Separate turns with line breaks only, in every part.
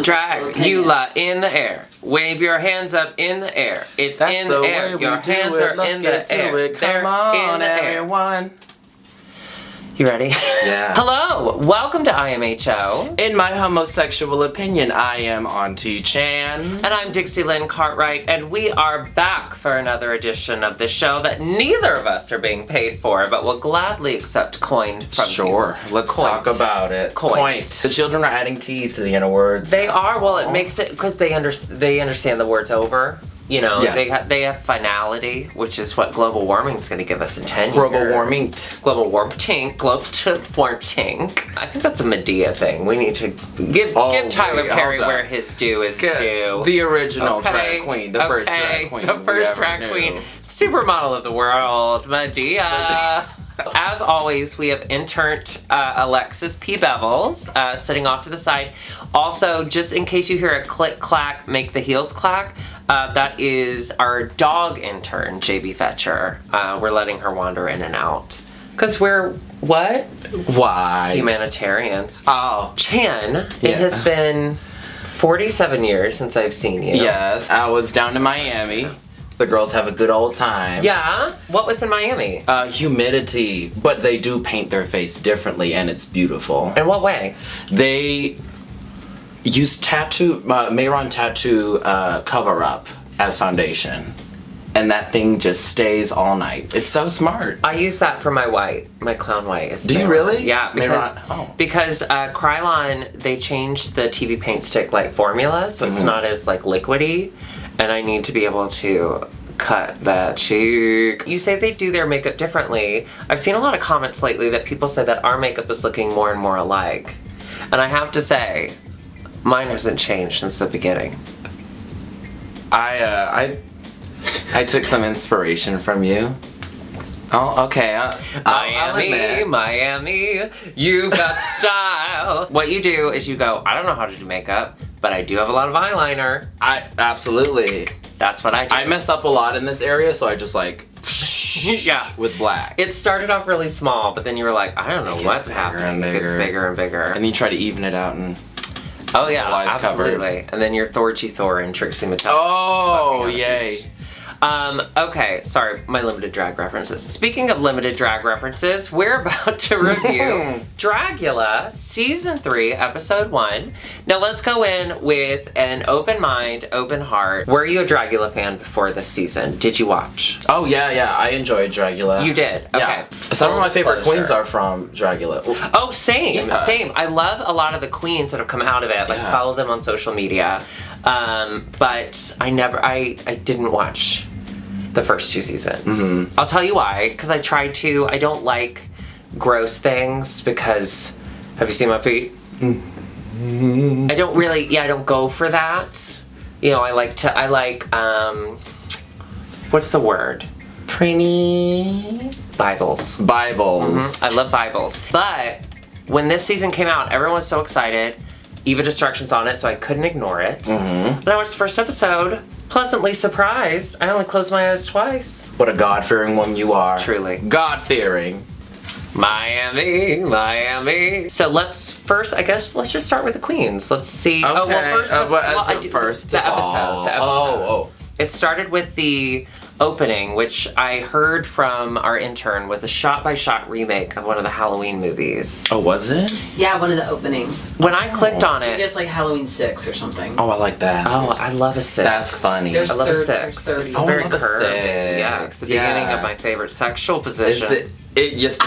Dragula in the air. Wave your hands up in the air. It's
That's
in the air. Your hands are in the air.
Come on, everyone.
You ready?
Yeah.
Hello! Welcome to IMHO.
In my homosexual opinion, I am Auntie Chan.
And I'm Dixie Lynn Cartwright, and we are back for another edition of the show that neither of us are being paid for, but will gladly accept coined from
Sure.
you.
Let's talk about it.
Coined.
The children are adding T's to the end of words.
They are. Well, it makes it, because they understand the words over. You know,
yes.
they have finality, which is what global warming is going to give us in 10 years.
Global warming.
Global warming. I think that's a Medea thing. We need to give Tyler Perry where his due is due.
The original drag queen. The first drag queen.
The first drag queen. Supermodel of the world, Medea. As always, we have interned Alexis P. Bevels sitting off to the side. Also, just in case you hear a click clack, make the heels clack. That is our dog intern, JB Fetcher. We're letting her wander in and out. Because we're, what?
Why?
Humanitarians.
Oh.
Chan, it has been 47 years since I've seen you.
Yes, I was down in Miami. The girls have a good old time.
Yeah? What was in Miami?
Humidity. But they do paint their face differently, and it's beautiful.
In what way?
They use Mayron tattoo cover-up as foundation. And that thing just stays all night. It's so smart.
I use that for my clown white.
Do you really?
Yeah, because Krylon, they changed the TV paint stick like formula, so it's not as like liquidy, and I need to be able to cut that cheek. You say they do their makeup differently. I've seen a lot of comments lately that people said that our makeup is looking more and more alike, and I have to say, mine hasn't changed since the beginning.
I took some inspiration from you. Oh, okay.
Miami, you got style. What you do is you go, I don't know how to do makeup, but I do have a lot of eyeliner.
Absolutely.
That's what I do.
I mess up a lot in this area, so I just like
yeah,
with black.
It started off really small, but then you were like, I don't know what's happening. It gets bigger and bigger.
And then you try to even it out and
oh yeah, absolutely.
Covered.
And then you're Thorgy Thor and Trixie Mattel.
Oh, yay.
Okay, sorry, my limited drag references. Speaking of limited drag references, we're about to review Dragula, Season 3, Episode 1. Now let's go in with an open mind, open heart. Were you a Dragula fan before this season? Did you watch?
Oh, yeah, I enjoyed Dragula.
You did? Okay.
Yeah. Some of my favorite queens are from Dragula.
Oh, same. I love a lot of the queens that have come out of it. Like, follow them on social media. But I didn't watch the first 2 seasons. I'll tell you why, because I don't like gross things because, have you seen my feet? I don't go for that. You know, I like, what's the word?
Pretty
Bibles.
Bibles.
I love Bibles. But when this season came out, everyone was so excited. Eva Destruction's on it, so I couldn't ignore it. But I watched the first episode, pleasantly surprised. I only closed my eyes twice.
What a God-fearing woman you are.
Truly.
God-fearing.
Miami. So let's just start with the queens. Let's see.
Okay.
Oh, well, first, the episode.
Oh.
It started with the opening, which I heard from our intern was a shot-by-shot remake of one of the Halloween movies.
Oh, was it?
Yeah, one of the openings.
When I clicked on
I
it...
guess like Halloween 6 or something.
Oh, I like that.
Oh, I love a 6.
That's funny.
There's
I love a 6.
there's
It's
30.
very
I love a
curvy.
6.
Yeah, it's the beginning of my favorite sexual position.
It just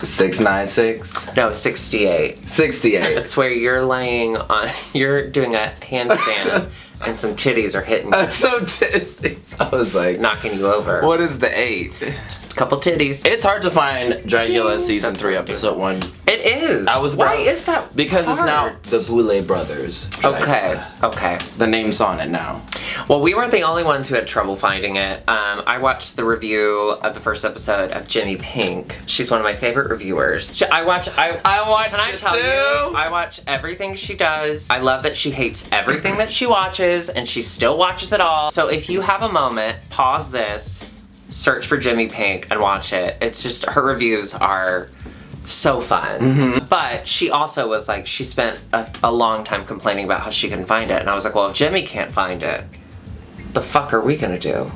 696?
No, 68.
68.
That's where you're laying on... You're doing a handstand and some titties are hitting you.
So titties. I was like...
Knocking you over.
What is the 8?
Just a couple titties.
It's hard to find Dragula Season 3, Episode 1.
It is. Why is that
Because
hard?
It's now the Boulay Brothers. Dragula.
Okay.
The name's on it now.
Well, we weren't the only ones who had trouble finding it. I watched the review of the first episode of Jimmy Pink. She's one of my favorite reviewers. I watch everything she does. I love that she hates everything that she watches, and she still watches it all. So if you have a moment, pause this, search for Jimmy Pink, and watch it. It's just, her reviews are So fun. But she also was like, she spent a long time complaining about how she couldn't find it. And I was like, well, if Jimmy can't find it, the fuck are we gonna do?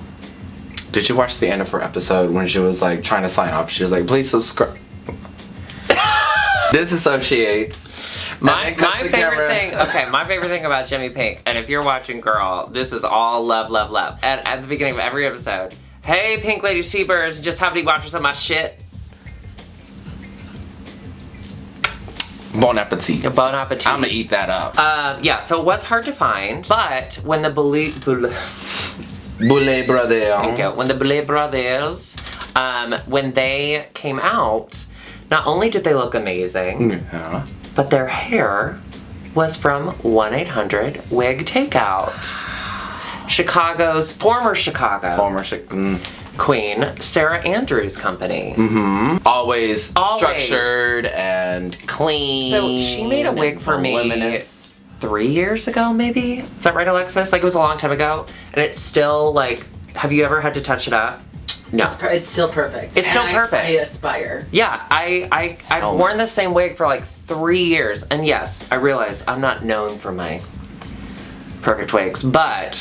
Did you watch the end of her episode when she was like trying to sign off? She was like, please subscribe. Disassociates.
My favorite thing, okay, my favorite thing about Jimmy Pink, and if you're watching, girl, this is all love, love, love. At the beginning of every episode, hey, Pink Lady Seabirds, just happen to be watching some of my shit.
Bon appetit.
Bon appetit.
I'm gonna eat that up.
Yeah, so it was hard to find, but when the
Boulet Brothers.
Thank you. When the Boulet Brothers, when they came out, not only did they look amazing,
Yeah.
but their hair was from 1-800-WIG Takeout. Chicago's former queen, Sarah Andrews' company.
Always structured and clean.
So she made a wig for me
voluminous.
3 years ago, maybe? Is that right, Alexis? Like, it was a long time ago. And it's still, like, have you ever had to touch it up? No.
It's still perfect.
It's still
And
perfect.
I aspire.
Yeah, I've worn the same wig for, like, 3 years. And yes, I realize I'm not known for my perfect wigs, but...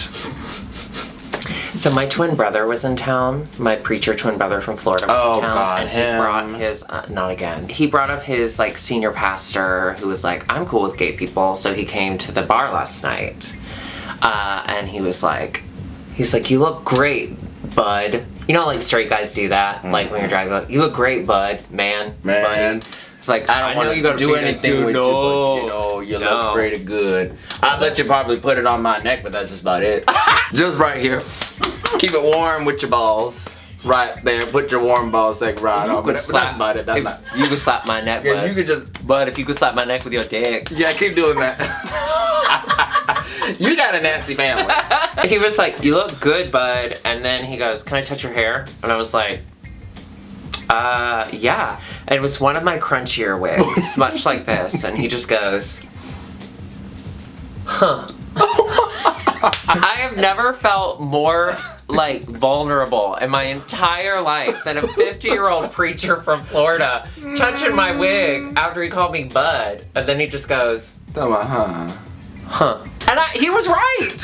So my twin brother was in town. My preacher twin brother from Florida was in town.
God,
and
him.
he brought his, not again. He brought up his, like, senior pastor who was like, I'm cool with gay people. So he came to the bar last night. And he was like, you look great, bud. You know, like, straight guys do that. Like, when you're Dragula, you look great, bud. Man.
Man.
Buddy. It's like,
I don't want to do anything with you, but you know, you look pretty good. I'd let you probably put it on my neck, but that's just about it. Just right here. Keep it warm with your balls. Right there. Put your warm balls like right on. But that's about it.
You can slap my neck,
Yeah,
bud.
you could just...
But if you could slap my neck with your dick.
Yeah, keep doing that. You got a nasty family.
He was like, you look good, bud. And then he goes, can I touch your hair? And I was like, yeah. And it was one of my crunchier wigs, much like this. And he just goes, huh. I have never felt more, like, vulnerable in my entire life than a 50-year-old preacher from Florida touching my wig after he called me bud. And then he just goes, huh. And he was right.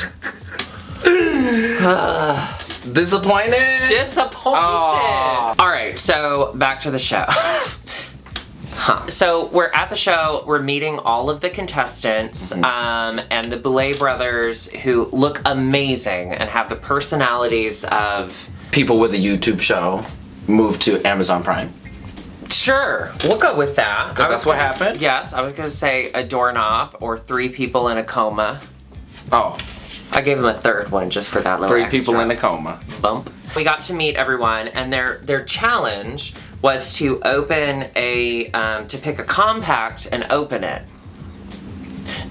Disappointed?
Disappointed. All right, so back to the show. So we're at the show, we're meeting all of the contestants, and the Boulet brothers, who look amazing and have the personalities of...
People with a YouTube show moved to Amazon Prime.
Sure, we'll go with that.
Because that's what happened?
Yes, I was going to say a doorknob or 3 people in a coma.
Oh.
I gave him a third one just for that little
3
extra
people in a coma.
bump. We got to meet everyone, and their challenge was to open to pick a compact and open it.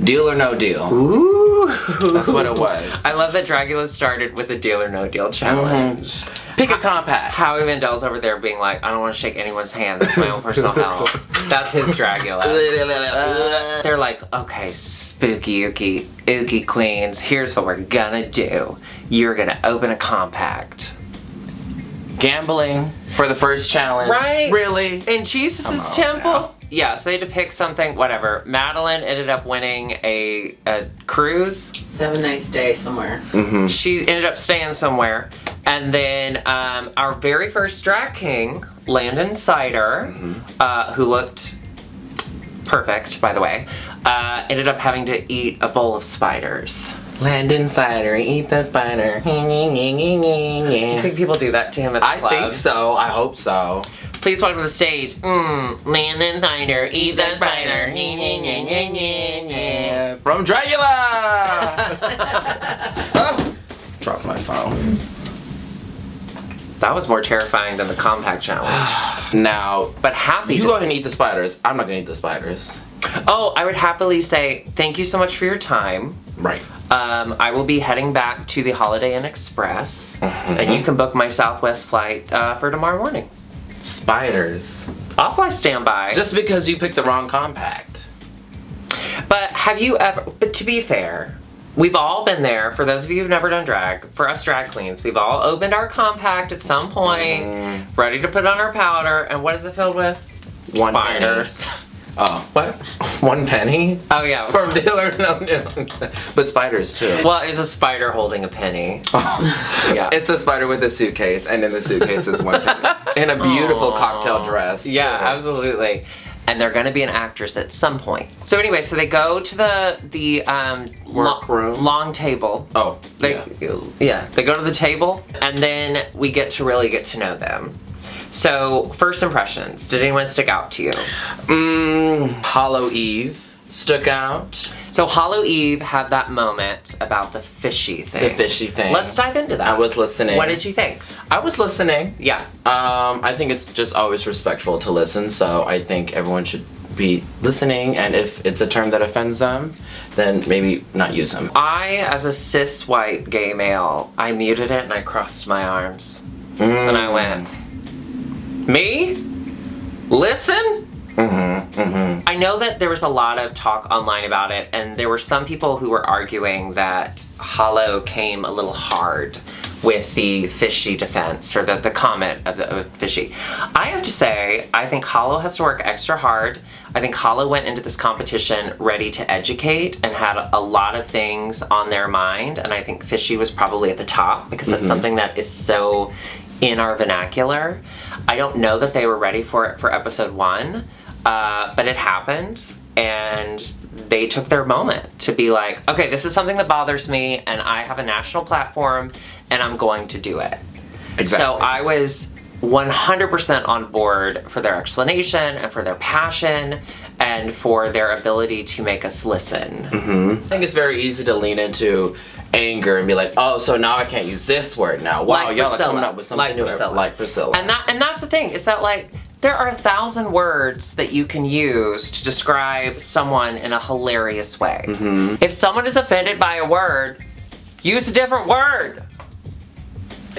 Deal or no deal.
Ooh.
That's what it was.
I love that Dragula started with a deal or no deal challenge.
Pick a compact.
Howie Mandel's over there being like, I don't want to shake anyone's hand. That's my own personal hell. That's his Dragula. They're like, okay, spooky, ooky queens, here's what we're gonna do. You're gonna open a compact.
Gambling for the first challenge.
Right?
Really?
In Jesus' temple?
now.
Yeah, so they had to pick something, whatever. Madeline ended up winning a cruise.
7 nice day somewhere.
She ended up staying somewhere. And then our very first drag king, Landon Sider, who looked perfect, by the way, ended up having to eat a bowl of spiders.
Landon Cider, eat the spider.
Do you think people do that to him at the club?
I think so. I hope so.
Please welcome to the stage. Landon Sider, eat the spider.
From Dragula! Oh, dropped my phone.
That was more terrifying than the compact challenge.
Now,
But happy.
you
to
go ahead and eat the spiders. I'm not gonna eat the spiders.
Oh, I would happily say thank you so much for your time.
Right.
I will be heading back to the Holiday Inn Express, and you can book my Southwest flight for tomorrow morning.
Spiders.
I'll fly standby.
Just because you picked the wrong compact.
But have you ever? But to be fair, we've all been there. For those of you who've never done drag, for us drag queens, we've all opened our compact at some point, ready to put on our powder, and what is it filled with?
One
Spiders.
penny. Oh.
What?
1 penny?
Oh, yeah.
From dealer? No. But spiders, too.
Well, it's a spider holding a penny.
Oh.
Yeah.
It's a spider with a suitcase, and in the suitcase is 1 penny. In a beautiful cocktail dress.
Yeah,
too.
absolutely. And they're going to be an actress at some point. So anyway, so they go to the
workroom,
long table.
Oh,
They go to the table, and then we get to really get to know them. So first impressions, did anyone stick out to you?
Hollow Eve stuck out.
So Hollow Eve had that moment about the fishy thing.
The fishy thing.
Let's dive into that.
I was listening.
What did you think?
I was listening.
Yeah.
I think it's just always respectful to listen, so I think everyone should be listening, and if it's a term that offends them, then maybe not use them.
I, as a cis white gay male, I muted it and I crossed my arms. And I went, me? Listen? I know that there was a lot of talk online about it, and there were some people who were arguing that Hollow came a little hard with the fishy defense, or the comment of the fishy. I have to say, I think Hollow has to work extra hard. I think Hollow went into this competition ready to educate and had a lot of things on their mind, and I think fishy was probably at the top because that's something that is so in our vernacular. I don't know that they were ready for it for episode 1, but it happened, and they took their moment to be like, okay, this is something that bothers me, and I have a national platform, and I'm going to do it.
Exactly.
So I was 100% on board for their explanation, and for their passion, and for their ability to make us listen.
I think it's very easy to lean into anger and be like, oh, so now I can't use this word now. Wow,
Like
y'all
Priscilla.
are coming up with something new. Like Priscilla.
And that's the thing, is that like, there are 1,000 words that you can use to describe someone in a hilarious way. If someone is offended by a word, use a different word.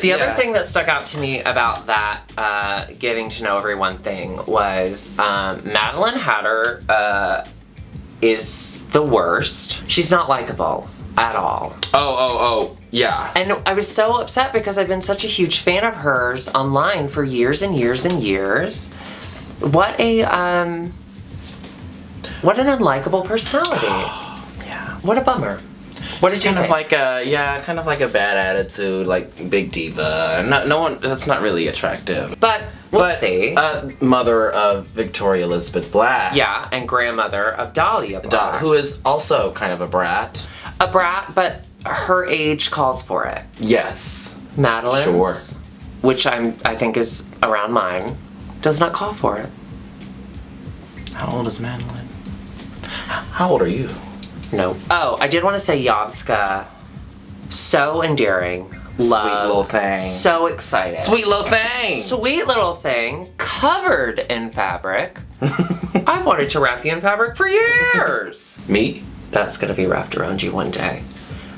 The other thing that stuck out to me about that getting to know everyone thing was Madeline Hatter is the worst. She's not likable at all.
Oh, yeah.
And I was so upset because I've been such a huge fan of hers online for years and years and years. What an unlikable personality.
Yeah.
What a bummer. What did you think?
Kind of like a bad attitude, like big diva. No one. That's not really attractive.
But we'll see.
Mother of Victoria Elizabeth Black.
Yeah, and grandmother of Dahlia Black.
Who is also kind of a brat.
A brat, but her age calls for it.
Yes.
Madeline's,
Sure.
which I think is around mine, does not call for it.
How old is Madeline? How old are you?
No. Oh, I did want to say Yovska. So endearing. Love.
Sweet little thing.
So excited.
Sweet little thing.
Sweet little thing. Covered in fabric. I've wanted to wrap you in fabric for years.
Me?
That's going to be wrapped around you one day.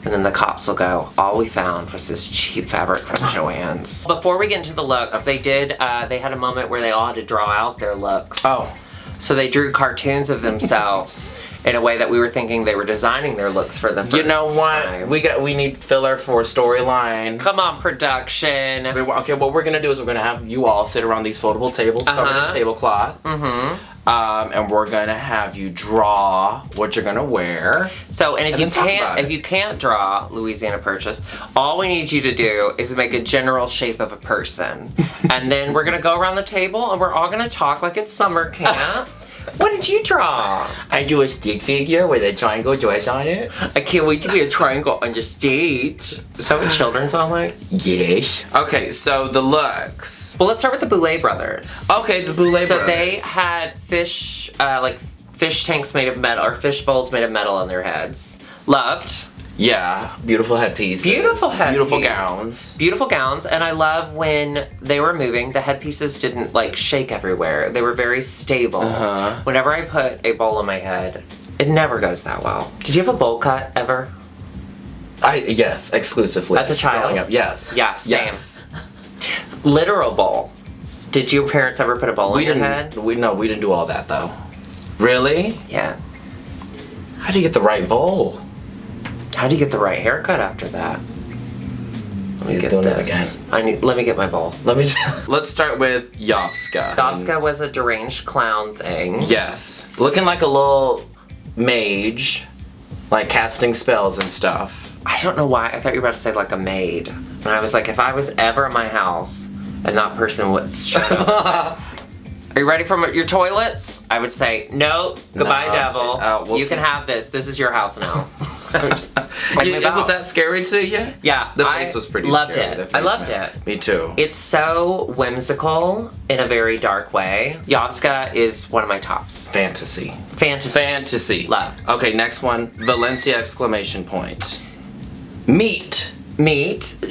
And then the cops will go, all we found was this cheap fabric from Joann's. Before we get into the looks, they had a moment where they all had to draw out their looks.
Oh.
So they drew cartoons of themselves in a way that we were thinking they were designing their looks for the first
You know what?
time.
We need filler for a storyline.
Come on, production.
Okay, what we're gonna do is we're gonna have you all sit around these foldable tables covered in tablecloth. And we're gonna have you draw what you're gonna wear.
So, and if
then
you can't draw Louisiana Purchase, all we need you to do is make a general shape of a person. And then we're gonna go around the table and we're all gonna talk like it's summer camp. What did you draw?
I drew a stick figure with a triangle dress on it.
I can't wait to be a triangle on your stage. Is that what children sound like?
Yes. Okay, so the looks.
Well, let's start with the Boulet brothers.
Okay, the Boulet
So
brothers.
they had fish tanks made of metal, or fish bowls made of metal on their heads. Loved.
Yeah, beautiful headpieces.
Beautiful
gowns.
Beautiful gowns, and I love when they were moving, the headpieces didn't like shake everywhere. They were very stable. Whenever I put a bowl on my head, it never goes that well. Did you have a bowl cut ever?
Yes, exclusively.
As a child?
Growing up, yes.
Yeah, same.
Yes.
Literal bowl. Did your parents ever put a bowl on your head?
We didn't do all that though. Really?
Yeah.
How do you get the right bowl?
How do you get the right haircut after that?
He's doing it again.
Let me get my bowl.
Let's start with Yovska.
Yovska was a deranged clown thing.
Yes. Looking like a little mage, like casting spells and stuff.
I don't know why. I thought you were about to say like a maid. And I was like, if I was ever in my house and that person was shut up. Are you ready for your toilets? I would say, no, goodbye, devil. You can have this. This is your house now.
It was that scary to you?
Yeah.
The face was pretty
loved
scary.
it. I loved it.
Me too.
It's so whimsical in a very dark way. Yovska is one of my tops.
Fantasy.
Love.
Okay, next one. Valencia exclamation point. Meat.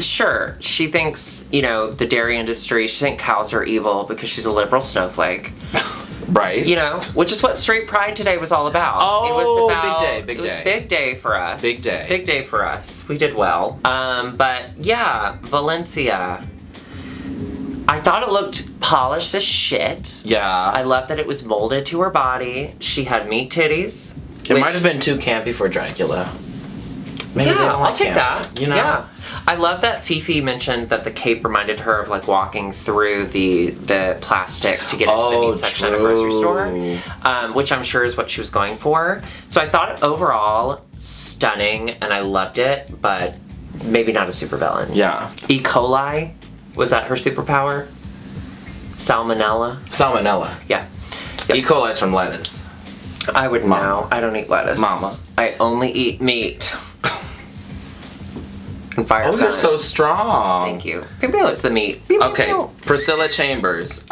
Sure. She thinks, the dairy industry, she thinks cows are evil because she's a liberal snowflake.
Right.
Which is what Straight Pride today was all about.
Oh,
it was about,
big day.
It was big day for us.
Big day.
Big day for us. We did well. But yeah, Valencia. I thought it looked polished as shit.
Yeah.
I love that it was molded to her body. She had meat titties.
It might have been too campy for Dragula. Maybe
I'll take that.
Yeah.
I love that Fifi mentioned that the cape reminded her of like walking through the plastic to get into the meat section at a grocery store, which I'm sure is what she was going for. So I thought it overall stunning and I loved it, but maybe not a super villain.
Yeah.
E. coli, was that her superpower? Salmonella? Yeah. Yep.
E. coli's from lettuce.
I would know. I don't eat lettuce.
Mama.
I only eat meat. And fire
you're so strong.
Thank you. Maybe it's the meat.
Okay, Priscilla Chambers,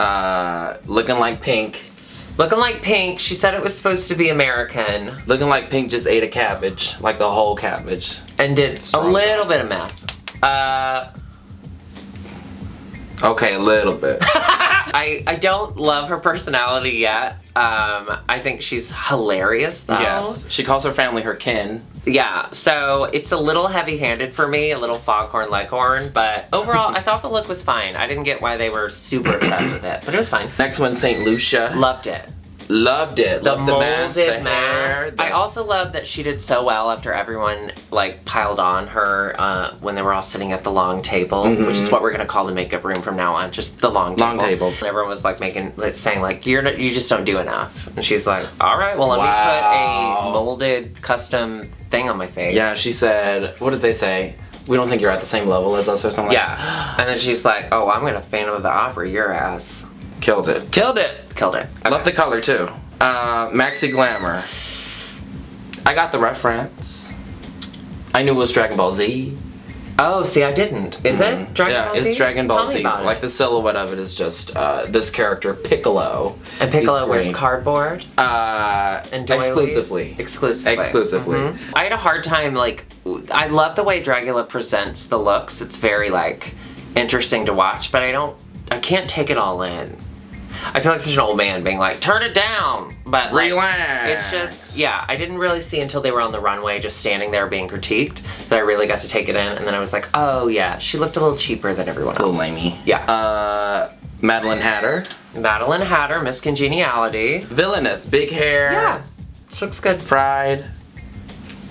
looking like Pink.
Looking like Pink. She said it was supposed to be American.
Looking like Pink just ate a cabbage, like the whole cabbage.
And did a little bit of meth.
Okay, a little bit.
I don't love her personality yet. I think she's hilarious though.
Yes. She calls her family her kin.
Yeah, so it's a little heavy-handed for me, a little foghorn leghorn, but overall I thought the look was fine. I didn't get why they were super obsessed with it, but it was fine.
Next one, St. Lucia.
Loved it.
Loved it.
The
Loved the mask, the
molded
hair.
mask. I also love that she did so well after everyone like piled on her when they were all sitting at the long table, which is what we're gonna call the makeup room from now on, just the long table. And everyone was like saying like you just don't do enough, and she's like, all right, well let me put a molded custom thing on my face.
Yeah, she said, what did they say? We don't think you're at the same level as us or something.
Yeah, and then she's like, oh, I'm gonna Phantom of the Opera your ass.
Killed it.
Okay.
Love the color too. Maxi Glamour. I got the reference. I knew it was Dragon Ball Z.
Oh, see, I didn't. Is it Dragon Ball Z?
Yeah, it's Dragon Ball Z.
Tell me about it.
The silhouette of it is just this character, Piccolo.
And Piccolo wears cardboard?
And
Exclusively.
Exclusively.
I had a hard time, I love the way Dragula presents the looks. It's very, interesting to watch, but I can't take it all in. I feel like such an old man being like, turn it down! But
relax.
It's just, I didn't really see until they were on the runway just standing there being critiqued that I really got to take it in, and then I was like, oh yeah, she looked a little cheaper than everyone else.
A little lamey.
Yeah.
Madeline Hatter.
Madeline Hatter, Miss Congeniality.
Villainous, big hair.
Yeah. She looks good.
Fried.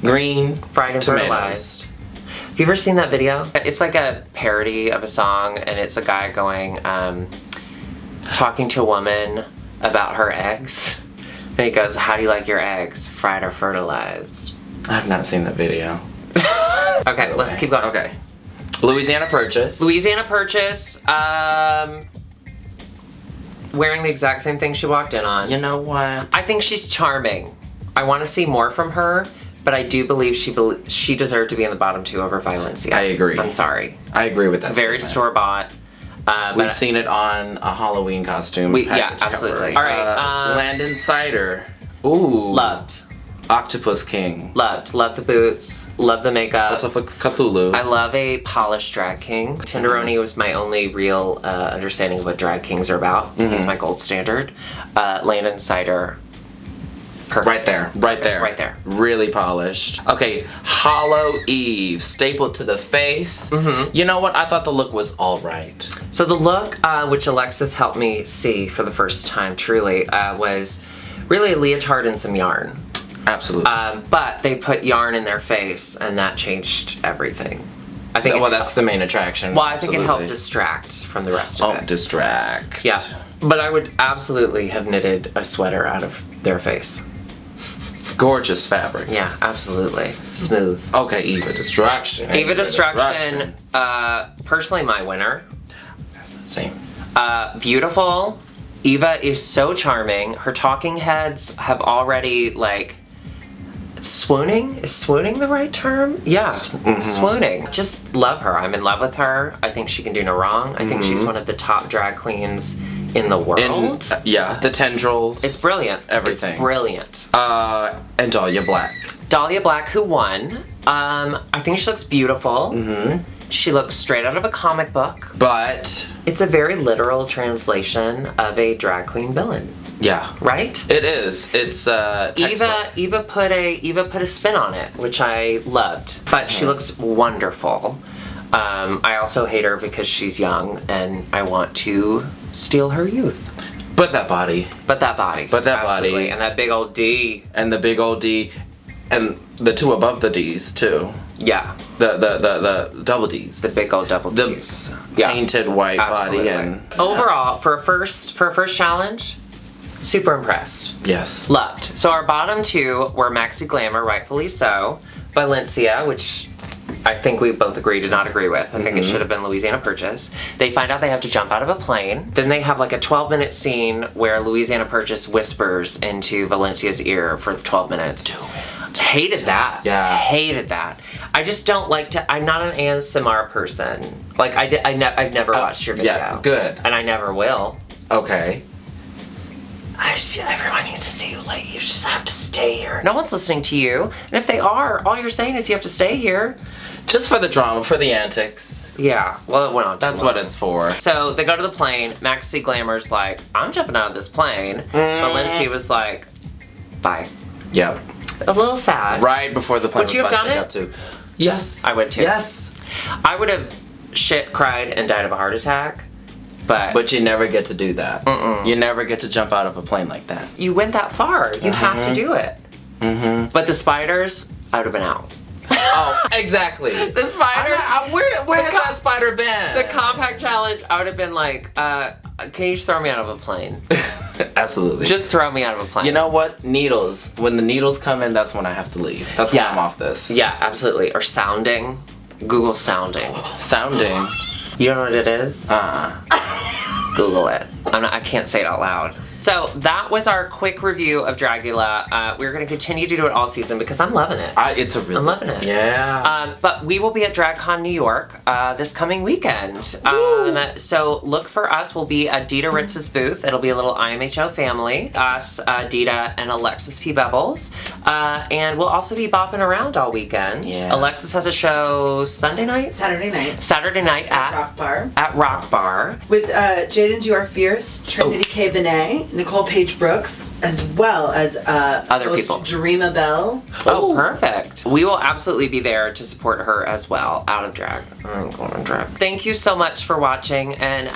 Green.
Fried and fertilized. Have you ever seen that video? It's like a parody of a song, and it's a guy going, talking to a woman about her eggs. And he goes, how do you like your eggs? Fried or fertilized?
I have not seen that video.
Okay, let's keep going.
Okay. Louisiana Purchase.
Wearing the exact same thing she walked in on.
You know what?
I think she's charming. I want to see more from her, but I do believe she deserved to be in the bottom two over Valencia.
I agree.
I'm sorry.
I agree with that.
It's very store-bought.
We've seen it on a Halloween costume.
Yeah, absolutely.
All right. Landon Cider. Ooh.
Loved.
Octopus King.
Loved the boots. Loved the makeup.
That's a Cthulhu.
I love a polished drag king. Tenderoni was my only real understanding of what drag kings are about. He's my gold standard. Landon Cider. Perfect.
Right there. Really polished. Okay, Hollow Eve, stapled to the face. You know what? I thought the look was all right.
So the look, which Alexis helped me see for the first time, truly, was really a leotard and some yarn.
Absolutely.
But they put yarn in their face, and that changed everything. I think
that's the main attraction.
Well, I think it helped
Absolutely.
distract from the rest of it.
Distract.
Yeah. But I would absolutely have knitted a sweater out of their face.
Gorgeous fabric.
Yeah, absolutely. Smooth.
Okay, Eva Distraction.
Eva Distraction, personally my winner.
Same.
Beautiful. Eva is so charming. Her talking heads have already, like, swooning? Is swooning the right term? Yeah, swooning. Just love her. I'm in love with her. I think she can do no wrong. I think she's one of the top drag queens in the world.
The tendrils.
It's brilliant.
Everything.
It's brilliant.
And Dahlia Black.
Dahlia Black, who won. I think she looks beautiful. She looks straight out of a comic book.
But
It's a very literal translation of a drag queen villain.
yeah,
Right?
it is. It's textbook.
Eva put a spin on it, which I loved. But she looks wonderful. I also hate her because she's young and I want to steal her youth.
But that body.
But that body. Absolutely. And that big old D.
And the big old D. And the two above the D's too.
Yeah.
The double D's.
The big old double D's. Yeah.
Painted white
Absolutely.
body and
overall, for a first challenge, super impressed.
yes.
Loved. So our bottom two were Maxi Glamour, rightfully so, Valencia, which I think we both agree did not agree with. I think it should have been Louisiana Purchase. They find out they have to jump out of a plane. Then they have like a 12-minute scene where Louisiana Purchase whispers into Valencia's ear for 12 minutes. Hated that.
Yeah.
Hated that. I just don't like to. I'm not an ASMR person. Like I've never watched your video.
Yeah, good.
And I never will.
Okay.
Everyone needs to see you. Like you just have to stay here. No one's listening to you. And if they are, all you're saying is you have to stay here.
Just for the drama, for the antics.
Yeah. Well, it went on.
That's what it's for.
So they go to the plane. Maxi Glamour's like, I'm jumping out of this plane. Valencia was like, bye.
Yep.
A little sad.
Right before the plane
Would you have
was about
done
to take up to. Yes.
I would too.
Yes.
I would have shit, cried, and died of a heart attack.
But you never get to do that. You never get to jump out of a plane like that.
You went that far. You have to do it. But the spiders, I would have been out.
Oh, exactly.
The spiders.
Where has that spider been?
The compact challenge, I would have been like, can you just throw me out of a plane?
Absolutely.
Just throw me out of a plane.
You know what? Needles. When the needles come in, that's when I have to leave. That's when I'm off this.
Yeah, absolutely. Or sounding. Google sounding.
Sounding.
You don't know what it is? Google it. I can't say it out loud. So that was our quick review of Dragula. We're going to continue to do it all season because I'm loving it. I'm loving it.
Yeah.
But we will be at DragCon New York this coming weekend. So look for us. We'll be at Dita Ritz's booth. It'll be a little IMHO family. Us, Dita, and Alexis P. Bevels. And we'll also be bopping around all weekend.
Yeah.
Alexis has a show Saturday night at
Rock Bar.
At Rock Bar.
With Jaden Duar Fierce, Trinity K. Benet, Nicole Page Brooks, as well as
Other
host
people.
Dreama Bell.
Oh, perfect. We will absolutely be there to support her as well, out of drag. I'm going to drag. Thank you so much for watching, and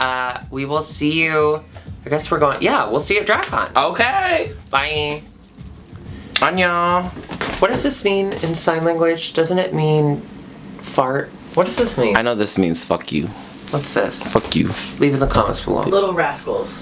we will see you, I guess we're going, we'll see you at DragCon.
Okay.
Bye.
Annyeong.
What does this mean in sign language? Doesn't it mean fart? What does this mean?
I know this means fuck you.
What's this?
Fuck you.
Leave in the comments below.
Little Rascals.